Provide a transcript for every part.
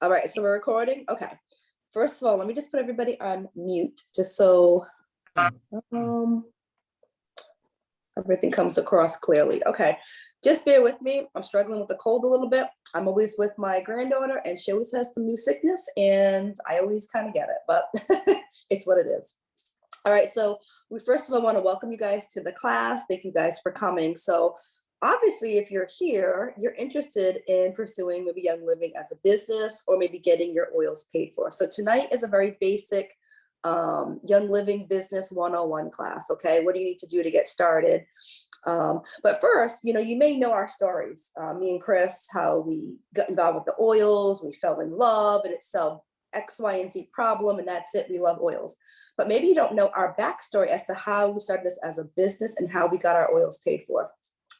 All right, so we're recording. Okay. First of all, let me just put everybody on mute just so everything comes across clearly. Okay, just bear with me. I'm struggling with the cold a little bit. I'm always with my granddaughter and she always has some new sickness and I always kind of get it, but it's what it is. All right, so we first of all want to welcome you guys to the class. Thank you guys for coming. So obviously, if you're here, you're interested in pursuing maybe Young Living as a business or maybe getting your oils paid for. So tonight is a very basic Young Living Business 101 class, okay? What do you need to do to get started? But first, you may know our stories. Me and Chris, how we got involved with the oils, we fell in love and it solved X, Y, and Z problem, and that's it, we love oils. But maybe you don't know our backstory as to how we started this as a business and how we got our oils paid for.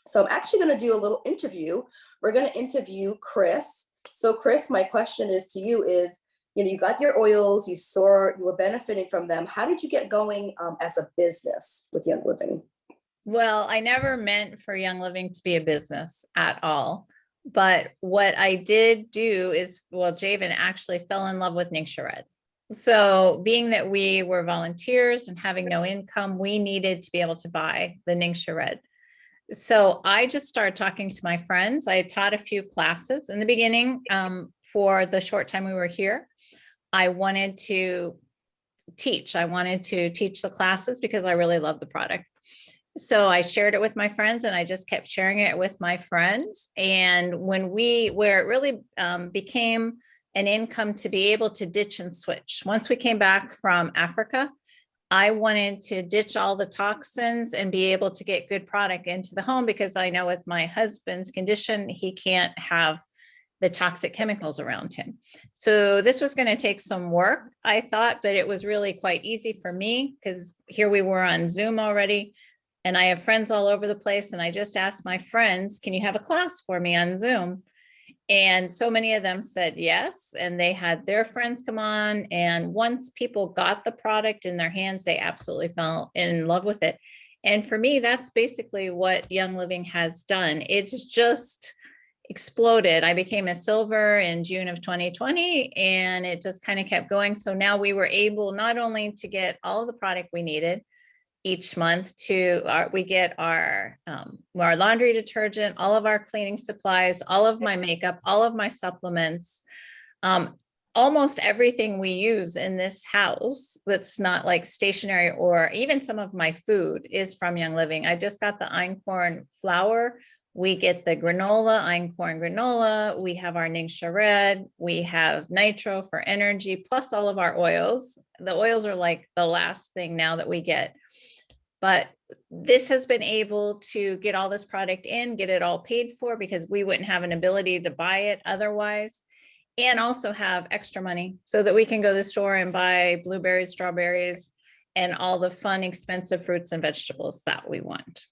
So I'm actually going to do a little interview. We're going to interview Chris. So Chris, my question is to you is, you got your oils, you were benefiting from them. How did you get going as a business with Young Living? Well, I never meant for Young Living to be a business at all. But what I did do is, well, Javen actually fell in love with Ningxia Red. So being that we were volunteers and having no income, we needed to be able to buy the Ningxia Red. So I just started talking to my friends. I taught a few classes in the beginning for the short time we were here. I wanted to teach. I wanted to teach the classes because I really love the product. So I shared it with my friends and I just kept sharing it with my friends. And where it really became an income to be able to ditch and switch. Once we came back from Africa, I wanted to ditch all the toxins and be able to get good product into the home because I know with my husband's condition, he can't have the toxic chemicals around him. So this was going to take some work, I thought, but it was really quite easy for me because here we were on Zoom already. And I have friends all over the place. And I just asked my friends, can you have a class for me on Zoom? And so many of them said yes, and they had their friends come on. And once people got the product in their hands, they absolutely fell in love with it. And for me, that's basically what Young Living has done. It's just exploded. I became a silver in June of 2020, and it just kind of kept going. So now we were able not only to get all the product we needed each month we get our laundry detergent, all of our cleaning supplies, all of my makeup, all of my supplements, almost everything we use in this house that's not like stationary, or even some of my food is from Young Living. I just got the einkorn flour. We get the granola, einkorn granola. We have our Ningxia Red. We have nitro for energy, plus all of our oils. The oils are like the last thing now that we get. But this has been able to get all this product in, get it all paid for because we wouldn't have an ability to buy it otherwise, and also have extra money so that we can go to the store and buy blueberries, strawberries, and all the fun, expensive fruits and vegetables that we want.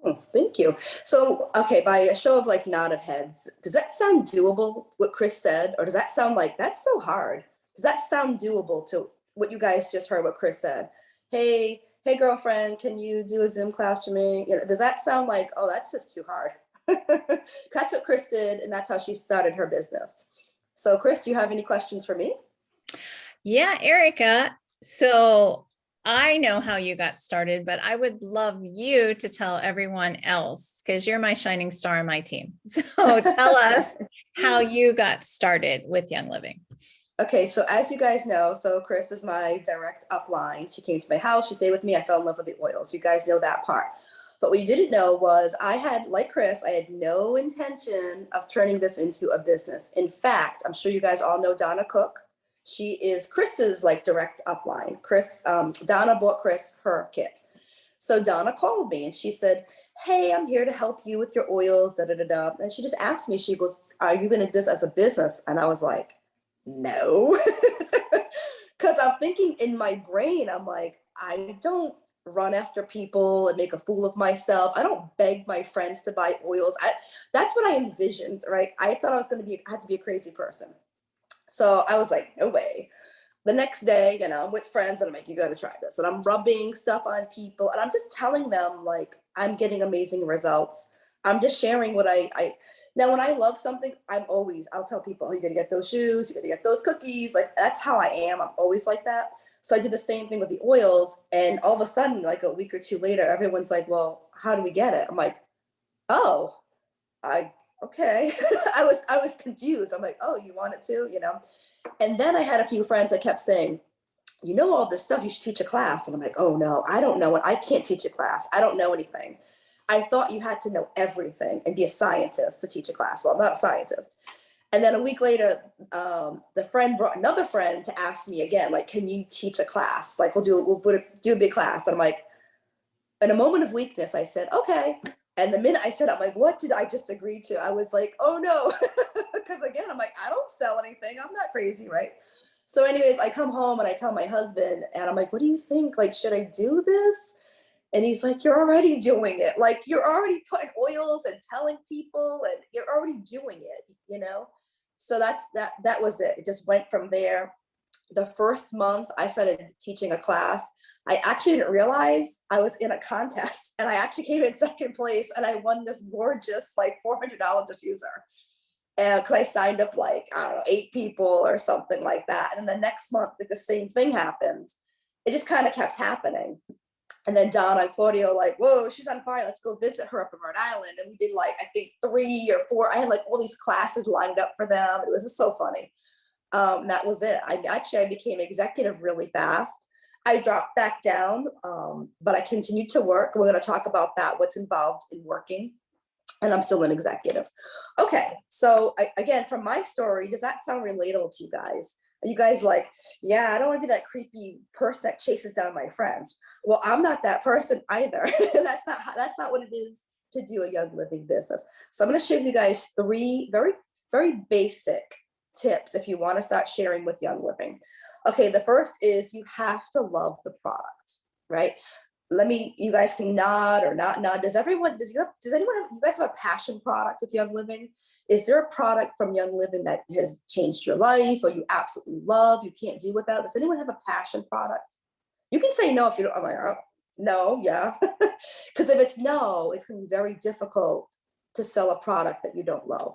Oh, thank you. So, okay, by a show of nod of heads, does that sound doable, what Chris said? Or does that sound like that's so hard? Does that sound doable to what you guys just heard what Chris said? Hey, girlfriend, can you do a Zoom class for me? Does that sound like, oh, that's just too hard? That's what Chris did, and that's how she started her business. So Chris, do you have any questions for me? Yeah, Erica. So I know how you got started, but I would love you to tell everyone else because you're my shining star on my team. So tell us how you got started with Young Living. Okay, so as you guys know, so Chris is my direct upline. She came to my house, she stayed with me, I fell in love with the oils. You guys know that part. But what you didn't know was like Chris, I had no intention of turning this into a business. In fact, I'm sure you guys all know Donna Cook. She is Chris's direct upline. Donna bought Chris her kit. So Donna called me and she said, hey, I'm here to help you with your oils, da da da da. And she just asked me, she goes, are you gonna do this as a business? And I was like, no, because I'm thinking in my brain, I'm like, I don't run after people and make a fool of myself. I don't beg my friends to buy oils. That's what I envisioned, right? I thought I had to be a crazy person. So I was like, no way. The next day, I'm with friends and I'm like, you got to try this. And I'm rubbing stuff on people and I'm just telling them I'm getting amazing results. I'm just sharing what I Now, when I love something, I'll tell people, oh, you're gonna get those shoes, you're gonna get those cookies. Like that's how I am. I'm always like that. So I did the same thing with the oils. And all of a sudden, like a week or two later, everyone's like, well, how do we get it? I'm like, oh, I okay. I was confused. I'm like, oh, you want it too, you know? And then I had a few friends that kept saying, you know, all this stuff, you should teach a class. And I'm like, oh no, I don't know it. I can't teach a class. I don't know anything. I thought you had to know everything and be a scientist to teach a class. Well, I'm not a scientist. And then a week later, the friend brought another friend to ask me again, like, can you teach a class? Like, we'll do a big class. And I'm like, in a moment of weakness, I said, okay. And the minute I said, I'm like, what did I just agree to? I was like, oh no. Because again, I'm like, I don't sell anything. I'm not crazy, right? So anyways, I come home and I tell my husband and I'm like, what do you think? Like, should I do this? And he's like, you're already doing it. Like you're already putting oils and telling people and you're already doing it, you know? So that was it. It just went from there. The first month I started teaching a class, I actually didn't realize I was in a contest and I actually came in second place and I won this gorgeous like $400 diffuser. And because I signed up like, I don't know, 8 people or something like that. And then the next month, like the same thing happened. It just kind of kept happening. And then Donna and Claudio like, whoa, she's on fire. Let's go visit her up in Rhode Island. And we did like, I think 3 or 4. I had like all these classes lined up for them. It was just so funny. That was it. I became executive really fast. I dropped back down, but I continued to work. We're going to talk about that, what's involved in working. And I'm still an executive. Okay, so again, from my story, does that sound relatable to you guys? Are you guys like, yeah, I don't want to be that creepy person that chases down my friends? Well, I'm not that person either. That's not what it is to do a Young Living business. So I'm going to share with you guys 3 very, very basic tips if you want to start sharing with Young Living. Okay, the first is you have to love the product, right? You guys can nod or not nod. Does anyone you guys have a passion product with Young Living? Is there a product from Young Living that has changed your life or you absolutely love, you can't do without? Does anyone have a passion product? You can say no if you don't. I'm like, oh, no, yeah. Because if it's no, it's going to be very difficult to sell a product that you don't love.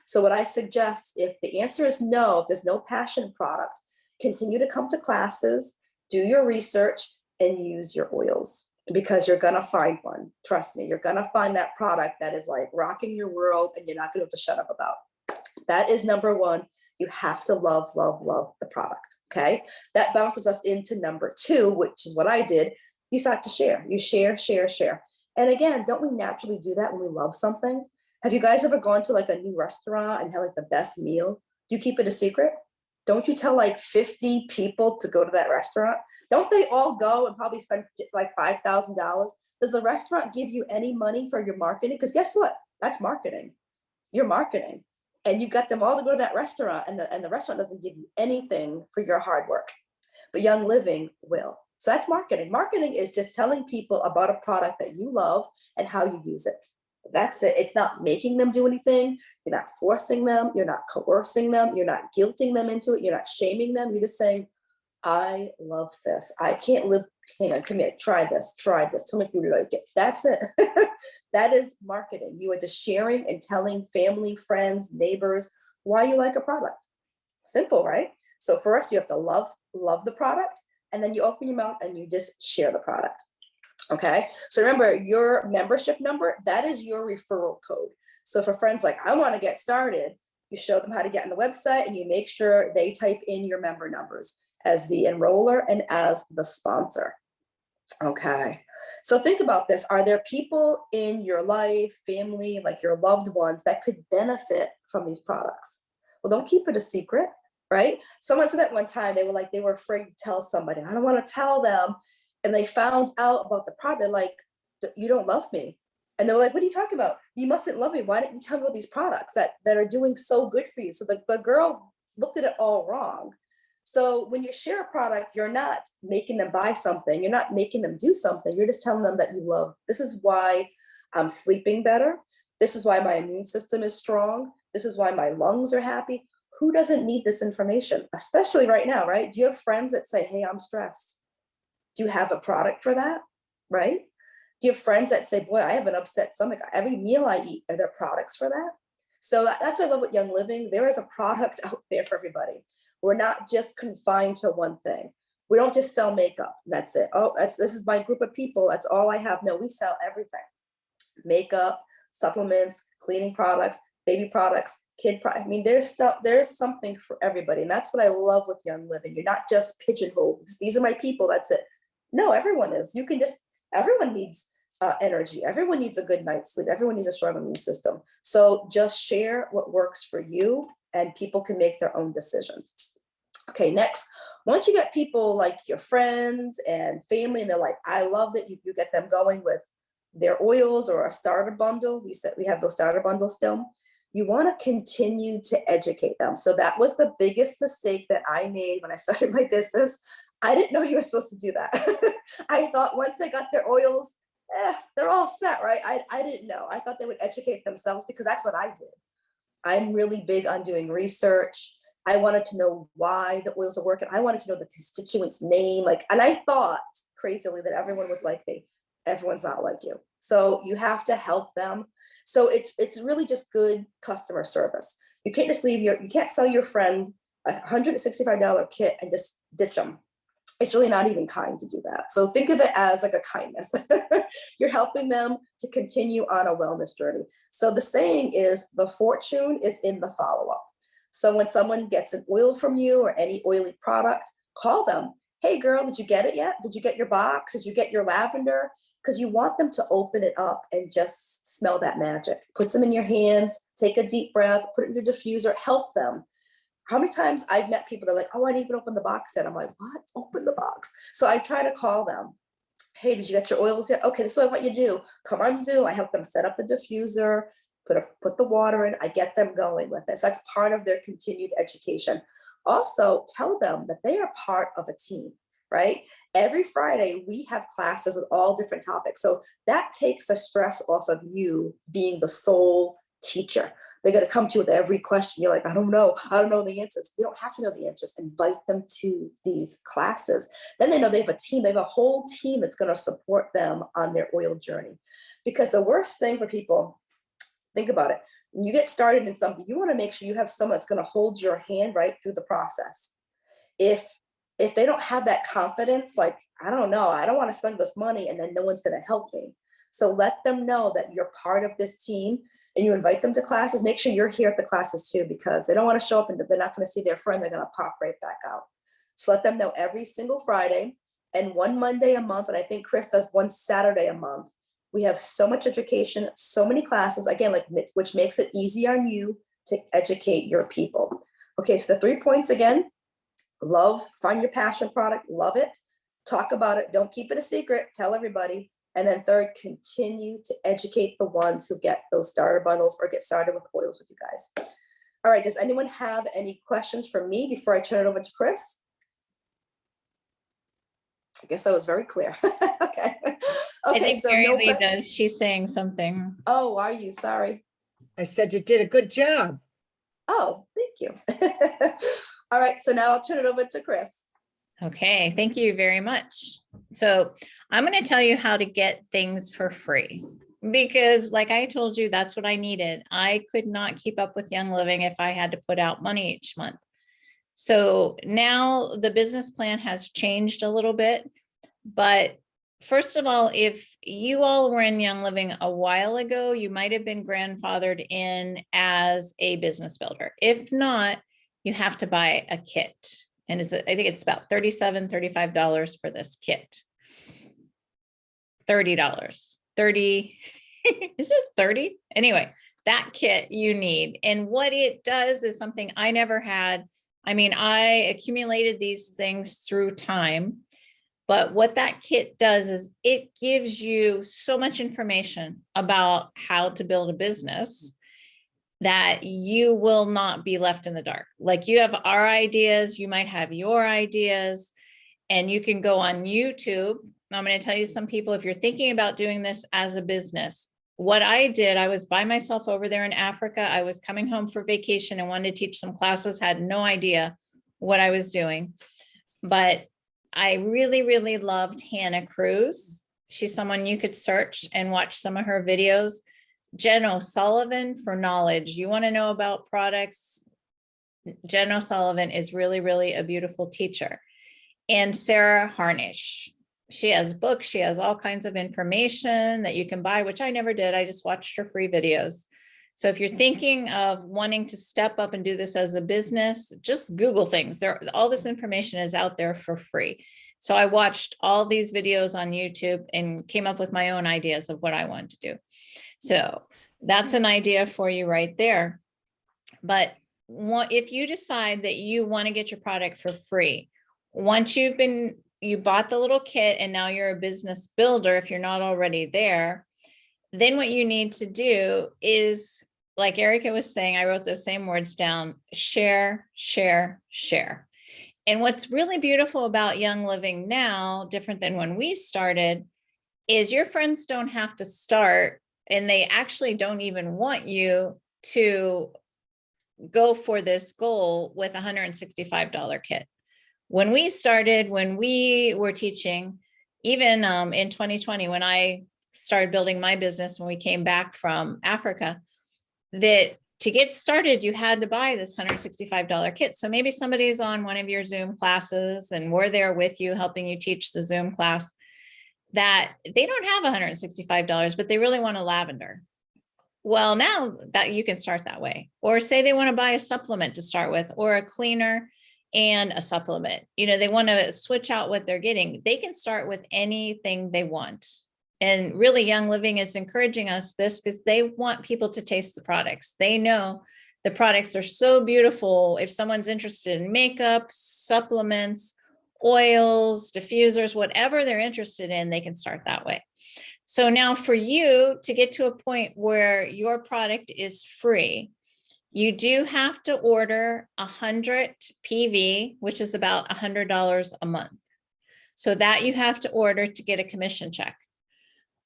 So what I suggest, if the answer is no, if there's no passion product, continue to come to classes, do your research, and use your oils because you're gonna find one. Trust me, you're gonna find that product that is like rocking your world and you're not gonna have to shut up about. That is number 1. You have to love, love, love the product, okay? That bounces us into number 2, which is what I did. You start to share. You share, share, share. And again, don't we naturally do that when we love something? Have you guys ever gone to like a new restaurant and had like the best meal? Do you keep it a secret? Don't you tell like 50 people to go to that restaurant? Don't they all go and probably spend like $5,000? Does the restaurant give you any money for your marketing? Because guess what? That's marketing. You're marketing. And you got them all to go to that restaurant and the restaurant doesn't give you anything for your hard work. But Young Living will. So that's marketing. Marketing is just telling people about a product that you love and how you use it. That's it. It's not making them do anything. You're not forcing them. You're not coercing them. You're not guilting them into it. You're not shaming them. You're just saying, I love this. I can't live. Hang on, come here. Try this. Try this. Tell me if you really like it. That's it. That is marketing. You are just sharing and telling family, friends, neighbors why you like a product. Simple, right? So first you have to love the product, and then you open your mouth and you just share the product. Okay, so remember your membership number, that is your referral code. So for friends like, I want to get started, you show them how to get on the website and you make sure they type in your member numbers as the enroller and as the sponsor. Okay, so think about this. Are there people in your life, family, like your loved ones that could benefit from these products? Well, don't keep it a secret, right? Someone said that one time, they were afraid to tell somebody. I don't want to tell them. And they found out about the product. They're like, you don't love me. And they were like, what are you talking about? You mustn't love me. Why didn't you tell me about these products that are doing so good for you? So the girl looked at it all wrong. So when you share a product, you're not making them buy something. You're not making them do something. You're just telling them that you love. This is why I'm sleeping better. This is why my immune system is strong. This is why my lungs are happy. Who doesn't need this information? Especially right now, right? Do you have friends that say, hey, I'm stressed? Do you have a product for that, right? Do you have friends that say, boy, I have an upset stomach. Every meal I eat, are there products for that? So that's what I love with Young Living. There is a product out there for everybody. We're not just confined to one thing. We don't just sell makeup. That's it. Oh, this is my group of people. That's all I have. No, we sell everything. Makeup, supplements, cleaning products, baby products, kid products. I mean, there's something for everybody. And that's what I love with Young Living. You're not just pigeonholed. These are my people. That's it. No, everyone is. Everyone needs energy. Everyone needs a good night's sleep. Everyone needs a strong immune system. So just share what works for you and people can make their own decisions. Okay, next, once you get people like your friends and family, and they're like, I love that you get them going with their oils or a starter bundle. We said we have those starter bundles still. You want to continue to educate them. So that was the biggest mistake that I made when I started my business. I didn't know you were supposed to do that. I thought once they got their oils, they're all set, right? I didn't know. I thought they would educate themselves because that's what I did. I'm really big on doing research. I wanted to know why the oils are working. I wanted to know the constituent's name. And I thought crazily that everyone was like me. Everyone's not like you. So you have to help them. So it's really just good customer service. You can't just you can't sell your friend a $165 kit and just ditch them. It's really not even kind to do that. So think of it as like a kindness. You're helping them to continue on a wellness journey. So the saying is, the fortune is in the follow-up. So when someone gets an oil from you or any oily product, call them. Hey girl, did you get it yet? Did you get your box? Did you get your lavender? Because you want them to open it up and just smell that magic. Put some in your hands, take a deep breath, put it in your diffuser, help them. How many times I've met people that are like, oh, I didn't even open the box yet. I'm like, what? Open the box. So I try to call them. Hey, did you get your oils yet? Okay, this is what I want you to do. Come on Zoom. I help them set up the diffuser, put the water in. I get them going with it. So that's part of their continued education. Also, tell them that they are part of a team, right? Every Friday, we have classes with all different topics. So that takes the stress off of you being the sole teacher. They're going to come to you with every question. You're like, I don't know the answers. You don't have to know the answers. Invite them to these classes. Then they know they have a team. They have a whole team that's going to support them on their oil journey. Because the worst thing for people, think about it. When you get started in something, you want to make sure you have someone that's going to hold your hand right through the process. If they don't have that confidence, like, I don't know, I don't want to spend this money and then no one's going to help me. So let them know that you're part of this team and you invite them to classes. Make sure you're here at the classes too, because they don't want to show up and they're not going to see their friend. They're going to pop right back out. So let them know every single Friday and one Monday a month. And I think Chris does one Saturday a month. We have so much education, so many classes, again, which makes it easy on you to educate your people. Okay, so the 3 points again: love, find your passion product, love it, talk about it, don't keep it a secret, tell everybody. And then third, continue to educate the ones who get those starter bundles or get started with oils with you guys. All right, does anyone have any questions for me before I turn it over to Chris? I guess I was very clear. Okay. I think so Mary Lee does. She's saying something. Oh, are you? Sorry. I said you did a good job. Oh, thank you. All right, so now I'll turn it over to Chris. Okay, thank you very much. So I'm going to tell you how to get things for free, because like I told you, that's what I needed. I could not keep up with Young Living if I had to put out money each month. So now the business plan has changed a little bit, but first of all, if you all were in Young Living a while ago, you might have been grandfathered in as a business builder. If not, you have to buy a kit. And I think it's about $37, $35 for this kit. $30, 30, is it 30? Anyway, that kit you need. And what it does is something I never had. I mean, I accumulated these things through time, but what that kit does is it gives you so much information about how to build a business that you will not be left in the dark. Like, you have our ideas, you might have your ideas, and you can go on YouTube. I'm going to tell you, some people, if you're thinking about doing this as a business, what I did, I was by myself over there in Africa. I was coming home for vacation and wanted to teach some classes, had no idea what I was doing. But I really, really loved Hannah Cruz. She's someone you could search and watch some of her videos. Jen O'Sullivan for knowledge. You want to know about products? Jen O'Sullivan is really, really a beautiful teacher. And Sarah Harnish. She has books. She has all kinds of information that you can buy, which I never did. I just watched her free videos. So if you're thinking of wanting to step up and do this as a business, just Google things. All this information is out there for free. So I watched all these videos on YouTube and came up with my own ideas of what I wanted to do. So that's an idea for you right there. But if you decide that you want to get your product for free, once you bought the little kit and now you're a business builder, if you're not already there, then what you need to do is, like Erica was saying, I wrote those same words down: share, share, share. And what's really beautiful about Young Living now, different than when we started, is your friends don't have to start, and they actually don't even want you to go for this goal with a $165 kit. When we started, when we were teaching, even in 2020, when I started building my business, when we came back from Africa, that to get started, you had to buy this $165 kit. So maybe somebody's on one of your Zoom classes and we're there with you, helping you teach the Zoom class, that they don't have $165, but they really want a lavender. Well, now that you can start that way, or say they want to buy a supplement to start with, or a cleaner and a supplement, they want to switch out what they're getting. They can start with anything they want. And really, Young Living is encouraging us this because they want people to taste the products. They know the products are so beautiful. If someone's interested in makeup, supplements, oils, diffusers, whatever they're interested in, they can start that way. So now for you to get to a point where your product is free, you do have to order 100 PV, which is about $100 a month. So that you have to order to get a commission check.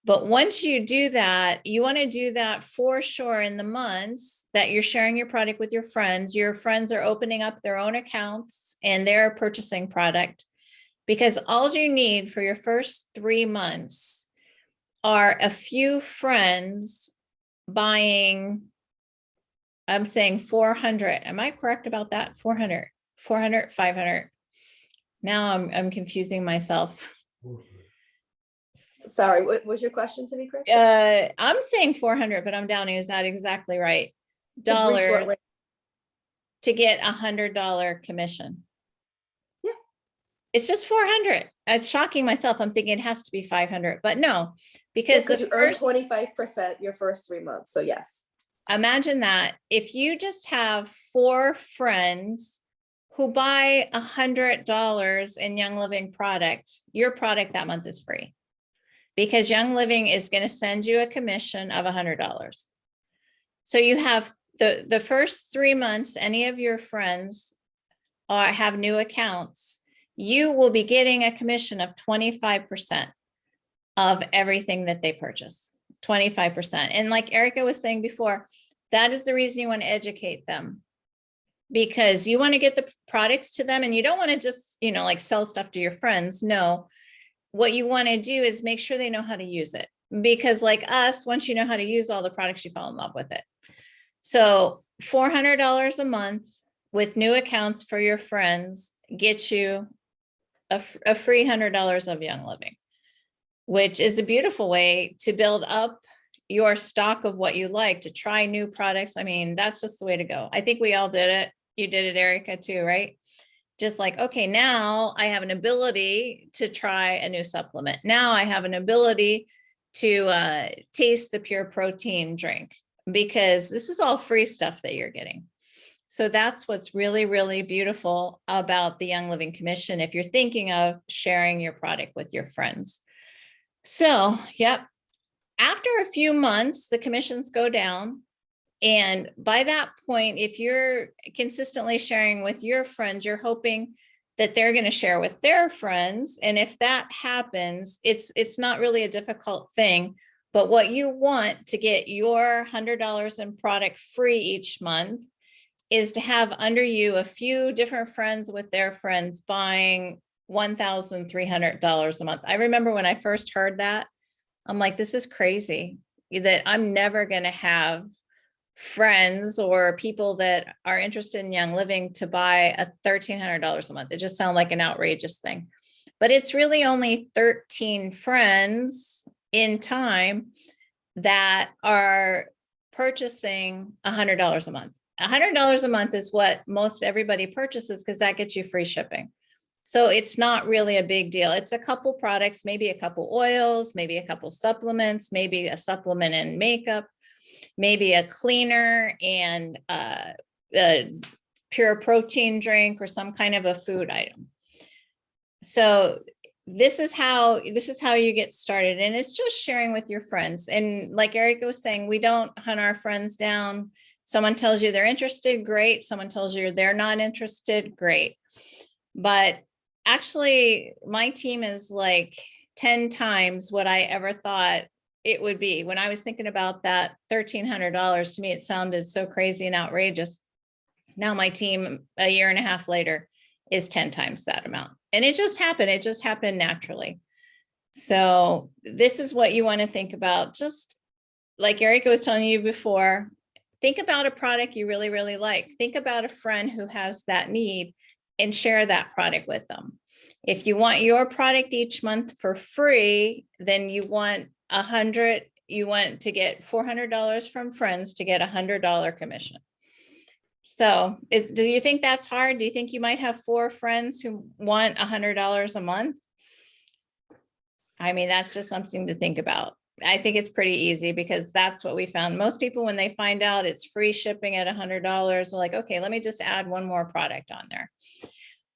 But once you do that, you want to do that for sure in the months that you're sharing your product with your friends. Your friends are opening up their own accounts and they're purchasing product, because all you need for your first 3 months are a few friends buying, I'm saying 400. Am I correct about that? 400, 500. Now I'm confusing myself. Sorry, what was your question to me, Chris? I'm saying 400, but I'm doubting, is that exactly right? To reach what Dollar rate? to get $100 commission. Yeah. It's just 400. It's shocking myself. I'm thinking it has to be 500, but no, because Because you earn 25% your first 3 months. So yes. imagine that if you just have 4 friends who buy $100 in Young Living product, your product that month is free, because Young Living is going to send you a commission of $100. So you have the first 3 months, any of your friends have new accounts, you will be getting a commission of 25% of everything that they purchase, 25%. And like Erica was saying before, that is the reason you want to educate them, because you want to get the products to them and you don't want to just, like sell stuff to your friends. No, what you want to do is make sure they know how to use it, because like us, once you know how to use all the products, you fall in love with it. So $400 a month with new accounts for your friends gets you a free $100 of Young Living, which is a beautiful way to build up your stock of what you like, to try new products. I mean, that's just the way to go. I think we all did it. You did it, Erica, too, right? Just like, okay, now I have an ability to try a new supplement. Now I have an ability to taste the Pure Protein drink, because this is all free stuff that you're getting. So that's what's really, really beautiful about the Young Living Commission if you're thinking of sharing your product with your friends. So, yep. After a few months, the commissions go down. And by that point, if you're consistently sharing with your friends, you're hoping that they're going to share with their friends. And if that happens, it's not really a difficult thing. But what you want to get your $100 in product free each month is to have under you a few different friends with their friends buying $1,300 a month. I remember when I first heard that, I'm like, this is crazy. that I'm never going to have friends or people that are interested in Young Living to buy a $1,300 a month. It just sounds like an outrageous thing, but it's really only 13 friends in time that are purchasing $100 a month. $100 a month is what most everybody purchases because that gets you free shipping. So it's not really a big deal. It's a couple products, maybe a couple oils, maybe a couple supplements, maybe a supplement and makeup, maybe a cleaner and a pure protein drink or some kind of a food item. So this is how you get started. And it's just sharing with your friends. And like Erica was saying, we don't hunt our friends down. Someone tells you they're interested, great. Someone tells you they're not interested, great. But actually, my team is like 10 times what I ever thought it would be. When I was thinking about that $1,300, to me, it sounded so crazy and outrageous. Now my team, a year and a half later, is 10 times that amount. And it just happened. It just happened naturally. So this is what you want to think about. Just like Erica was telling you before, think about a product you really, really like. Think about a friend who has that need and share that product with them. If you want your product each month for free, then you want to get $400 from friends to get $100 commission. So do you think that's hard? Do you think you might have 4 friends who want $100 a month? I mean, that's just something to think about. I think it's pretty easy because that's what we found. Most people, when they find out it's free shipping at $100, are like, okay, let me just add one more product on there.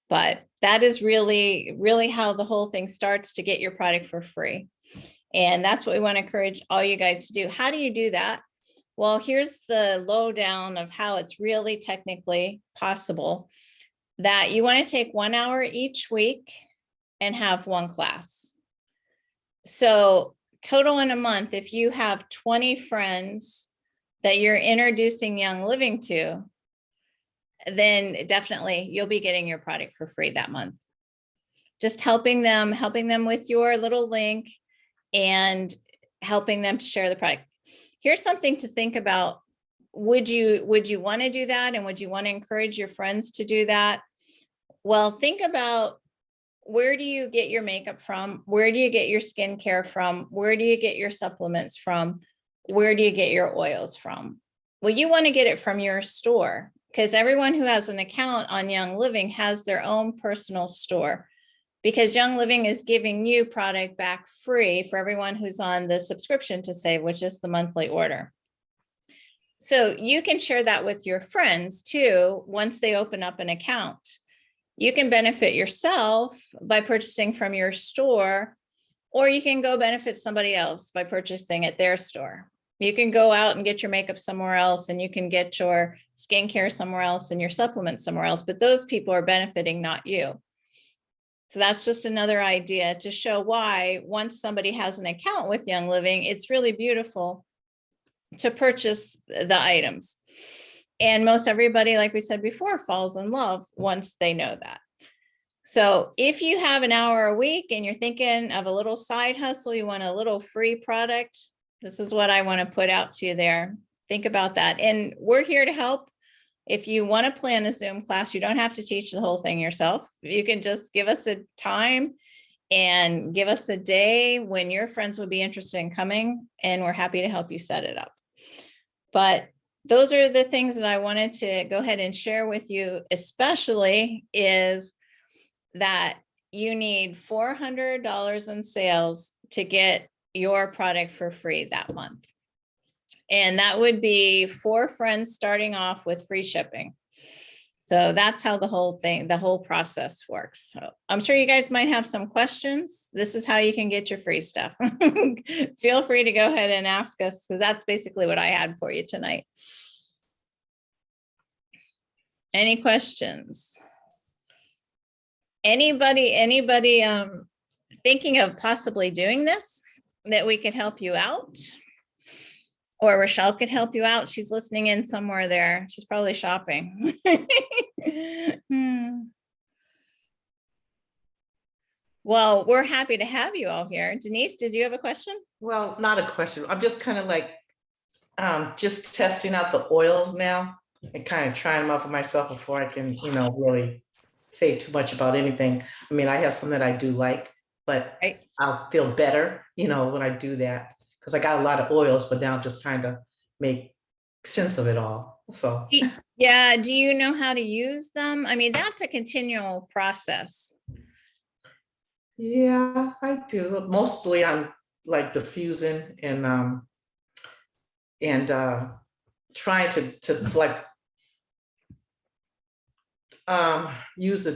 But that is really, really how the whole thing starts, to get your product for free. And that's what we want to encourage all you guys to do. How do you do that? Well, here's the lowdown of how it's really technically possible. That you want to take 1 hour each week and have 1 class. So total in a month, if you have 20 friends that you're introducing Young Living to, then definitely you'll be getting your product for free that month. Just helping them with your little link and helping them to share the product. Here's something to think about. Would you want to do that? And would you want to encourage your friends to do that? Well, think about, where do you get your makeup from? Where do you get your skincare from? Where do you get your supplements from? Where do you get your oils from? Well, you want to get it from your store, because everyone who has an account on Young Living has their own personal store, because Young Living is giving you product back free for everyone who's on the subscription to Save, which is the monthly order. So you can share that with your friends too, once they open up an account. You can benefit yourself by purchasing from your store, or you can go benefit somebody else by purchasing at their store. You can go out and get your makeup somewhere else, and you can get your skincare somewhere else and your supplements somewhere else, but those people are benefiting, not you. So that's just another idea to show why, once somebody has an account with Young Living, it's really beautiful to purchase the items. And most everybody, like we said before, falls in love once they know that. So if you have an hour a week and you're thinking of a little side hustle, you want a little free product, this is what I want to put out to you there. Think about that. And we're here to help. If you want to plan a Zoom class, you don't have to teach the whole thing yourself. You can just give us a time and give us a day when your friends would be interested in coming, and we're happy to help you set it up. But those are the things that I wanted to go ahead and share with you, especially is that you need $400 in sales to get your product for free that month. And that would be 4 friends starting off with free shipping. So that's how the whole process works. So I'm sure you guys might have some questions. This is how you can get your free stuff. Feel free to go ahead and ask us, because that's basically what I had for you tonight. Any questions? Anybody thinking of possibly doing this, that we could help you out? Or Rochelle could help you out. She's listening in somewhere there. She's probably shopping. Well, we're happy to have you all here. Denise, did you have a question? Well, not a question. I'm just kind of like, just testing out the oils now and kind of trying them out for myself before I can, really say too much about anything. I mean, I have some that I do like, but Right. I'll feel better, when I do that. Because I got a lot of oils, but now I'm just trying to make sense of it all. So, Yeah, do you know how to use them? I mean, that's a continual process. yeah, I do. Mostly I'm like diffusing and trying to like use the